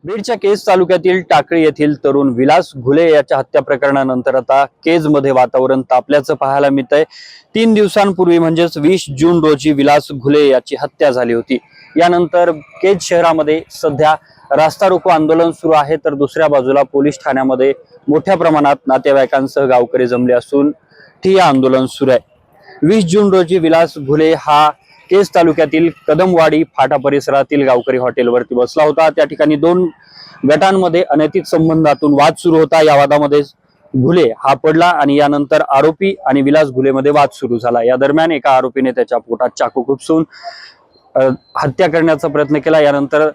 बीडच्या केज तालुक्यातील टाकळी येथील तरुण विलास घुले याच्या हत्या प्रकरणानंतर आता केजमध्ये वातावरण तापल्याचं पाहायला मिळतंय। 3 दिवसांपूर्वी म्हणजेच 20 जून रोजी विलास घुले याची हत्या झाली होती। यानंतर केज शहरामध्ये सध्या रास्ता रोको आंदोलन सुरू आहे, तर दुसऱ्या बाजूला पोलीस ठाण्यामध्ये मोठ्या प्रमाणात नातेवाईकांसह गावकरी जमले असून ठिय्या आंदोलन सुरू आहे। 20 जून रोजी विलास घुले हा केज तालुक्यातील कदमवाडी फाटा परिसरातील गावकरी हॉटेलवरती बसला होता। त्या ठिकाणी 2 गटांमध्ये अनैतिक संबंधातून वाद सुरू होता। या वादामध्ये घुले हा पडला आणि यानंतर आरोपी आणि विलास घुलेमध्ये वाद सुरू झाला। या दरम्यान एका आरोपीने त्याच्या पोटात चाकू खुपसून हत्या करण्याचा प्रयत्न केला। यानंतर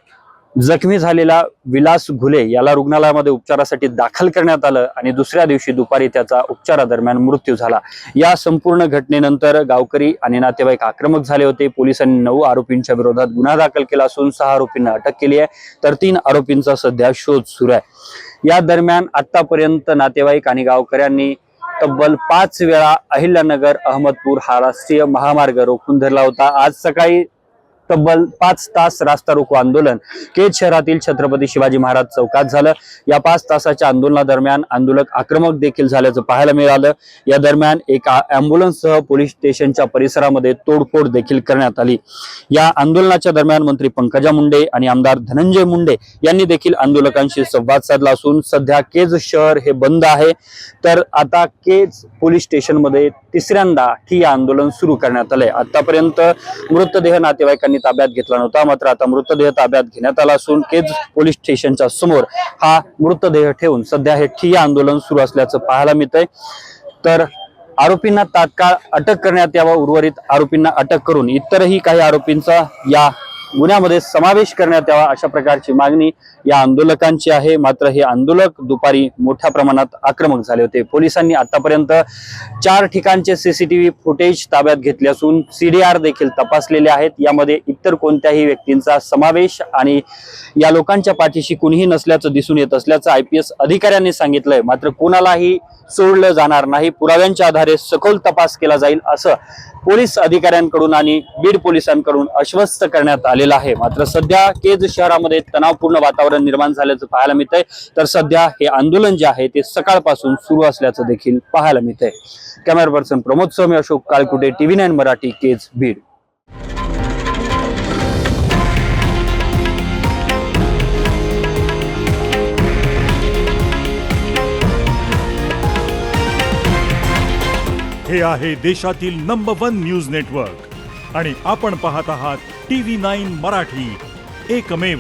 जखमी झालेला विलास घुले याला रुग्णालयामध्ये उपचारासाठी दाखल करण्यात आलं आणि दुसऱ्या दिवशी दुपारी त्याचा उपचारादरम्यान मृत्यू झाला। या संपूर्ण घटनेनंतर गावकरी आणि नातेवाईक आक्रमक झाले होते। पोलिसांनी 9 आरोपींच्या विरोधात गुन्हा दाखल केला असून 6 आरोपींना अटक केली आहे, तर 3 आरोपींचा सध्या शोध सुरू आहे। या दरम्यान आतापर्यंत नातेवाईक आणि गावकऱ्यांनी तब्बल 5 वेळा अहिल्यानगर अहमदपूर हा राष्ट्रीय महामार्ग रोखून धरला होता। आज सकाळी तब्बल 5 तास रास्ता रोको आंदोलन केज शहरातील छत्रपती शिवाजी महाराज चौकात झालं। या 5 तासाच्या आंदोलनादरम्यान आंदोलक आक्रमक देखील झाल्याचं पाहायला मिळालं। या दरम्यान एका अँब्युलन्ससह पोलीस स्टेशनच्या परिसरामध्ये तोडफोड देखील करण्यात आली। या आंदोलनाच्या दरम्यान मंत्री पंकजा मुंडे आणि आमदार धनंजय मुंडे यांनी देखील आंदोलकांशी संवाद साधला असून सध्या केज शहर हे बंद आहे, तर आता केज पोलीस स्टेशनमध्ये तिसऱ्यांदा ठिय्या आंदोलन सुरू करण्यात आले। आतापर्यंत मृतदेह नातेवाईकांनी ताब्यात घेतला नव्हता, मात्र आता मृतदेह ताब्यात घेण्यात आला असून केज पोलीस स्टेशनच्या समोर हा मृतदेह ठेवून सध्या हे ठिय्या आंदोलन सुरू असल्याचं पाहायला मिळतंय। तर आरोपींना तात्काळ अटक करण्यात यावा, उर्वरित आरोपींना अटक करून इतरही काही आरोपींचा या गुन्ह्यामध्ये समावेश करण्यात यावा, अशा प्रकारची मागणी या आंदोलकांची आहे। मात्र हे आंदोलक दुपारी मोठ्या प्रमाणात आक्रमक झाले होते। पोलिसांनी आतापर्यंत 4 ठिकाणचे सीसीटीव्ही फुटेज ताब्यात घेतले असून सीडीआर देखील तपासलेले आहेत। यामध्ये इतर कोणत्याही व्यक्तींचा समावेश आणि या लोकांच्या पाठीशी कुणीही नसल्याचं दिसून येत असल्याचं IPS अधिकाऱ्यांनी सांगितलंय। मात्र कोणालाही सोडलं जाणार नाही, पुराव्यांच्या आधारे सखोल तपास केला जाईल असं पोलीस अधिकाऱ्यांकडून आणि बीड पोलिसांकडून आश्वस्त करण्यात आलेलं आहे। मात्र सध्या केज शहरामध्ये तणावपूर्ण वातावरण निर्माण झाल्याचं पाहायला मिळतंय, तर सध्या हे आंदोलन जे आहे ते सकाळपासून सुरू असल्याचं देखील पाहायला मिळतंय। कॅमेरा पर्सन प्रमोद सह मी अशोक कालकुटे, TV9 मराठी, केज, बीड। हे आहे देशातील नंबर 1 न्यूज नेटवर्क आणि आपण पाहत आहात TV9 मराठी, एकमेव।